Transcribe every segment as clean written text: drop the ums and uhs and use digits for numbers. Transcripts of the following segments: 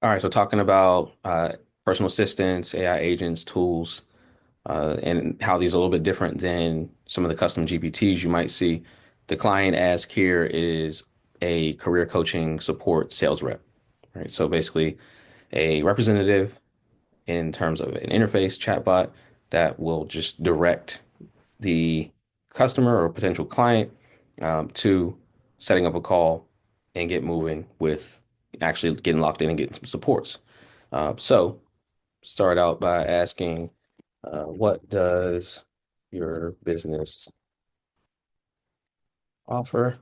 All right, so talking about personal assistants, AI agents, tools, and how these are a little bit different than some of the custom GPTs you might see. The client ask here is a career coaching support sales rep, right? So basically, a representative in terms of an interface chatbot that will just direct the customer or potential client to setting up a call and get moving with actually getting locked in and getting some supports. So start out by asking, what does your business offer?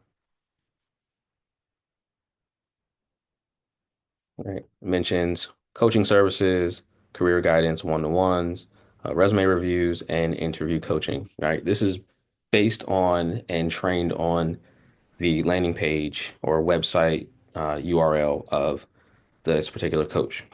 Right. Mentions coaching services, career guidance, one-to-ones, resume reviews, and interview coaching. Right. This is based on and trained on the landing page or website URL of this particular coach.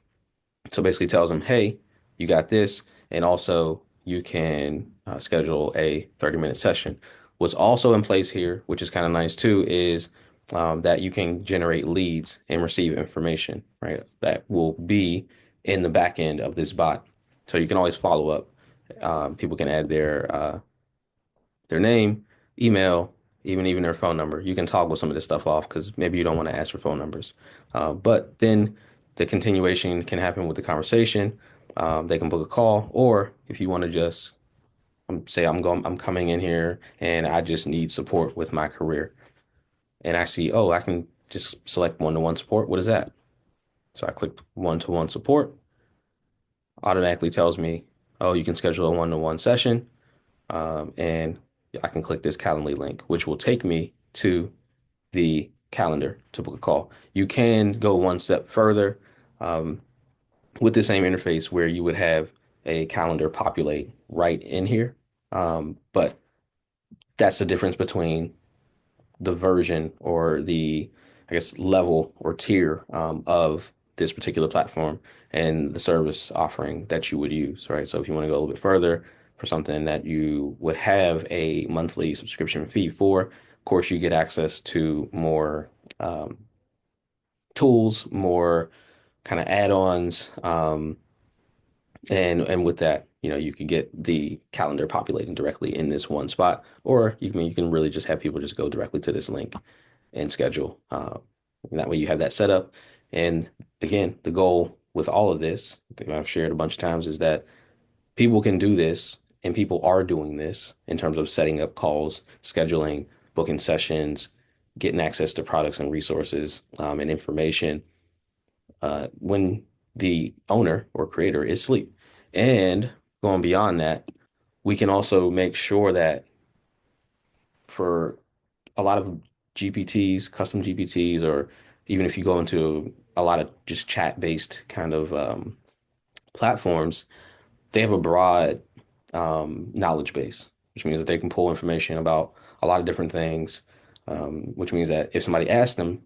So basically tells them, hey, you got this, and also you can schedule a 30-minute session. What's also in place here, which is kind of nice too, is that you can generate leads and receive information, right? That will be in the back end of this bot. So you can always follow up. People can add their name, email, even their phone number. You can toggle some of this stuff off because maybe you don't want to ask for phone numbers. But then the continuation can happen with the conversation. They can book a call, or if you want to just say I'm coming in here and I just need support with my career, and I see, oh, I can just select one-to-one support. What is that? So I click one-to-one support, automatically tells me, oh, you can schedule a one-to-one session. And I can click this Calendly link, which will take me to the calendar to book a call. You can go one step further um, with the same interface where you would have a calendar populate right in here. But that's the difference between the version or the, I guess, level or tier of this particular platform and the service offering that you would use, right? So if you want to go a little bit further for something that you would have a monthly subscription fee for, of course, you get access to more um, tools, more kind of add-ons, and with that, you could get the calendar populating directly in this one spot, or you can really just have people just go directly to this link and schedule. And that way you have that set up. And again, the goal with all of this, I think I've shared a bunch of times, is that people can do this and people are doing this in terms of setting up calls, scheduling, booking sessions, getting access to products and resources and information when the owner or creator is asleep. And going beyond that, we can also make sure that for a lot of GPTs, custom GPTs, or even if you go into a lot of just chat-based kind of platforms, they have a broad knowledge base, which means that they can pull information about a lot of different things. Which means that if somebody asks them,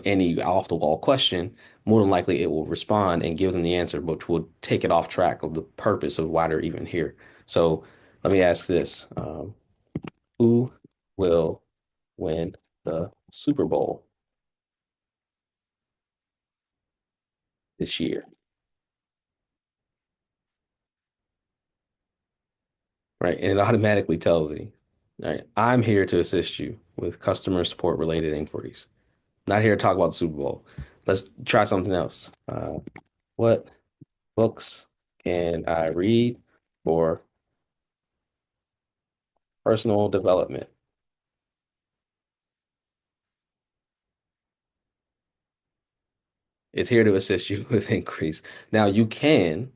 any off-the-wall question, more than likely it will respond and give them the answer, which will take it off track of the purpose of why they're even here. So let me ask this: who will win the Super Bowl this year? Right. And it automatically tells you, right, I'm here to assist you with customer support related inquiries. Not here to talk about the Super Bowl. Let's try something else. What books can I read for personal development? It's here to assist you with inquiries. Now you can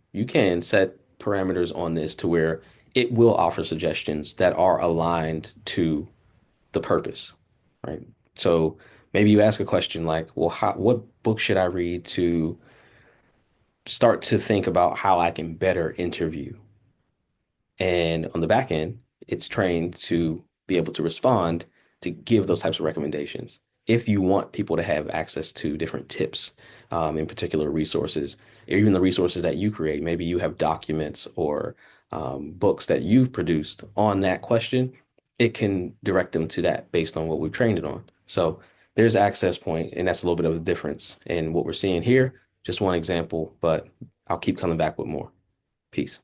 set parameters on this to where it will offer suggestions that are aligned to the purpose, right? So maybe you ask a question like, well, what book should I read to start to think about how I can better interview? And on the back end, it's trained to be able to respond to give those types of recommendations. If you want people to have access to different tips, in particular resources, or even the resources that you create, maybe you have documents or books that you've produced on that question, it can direct them to that based on what we've trained it on. So there's access point, and that's a little bit of a difference in what we're seeing here. just one example, but I'll keep coming back with more. Peace.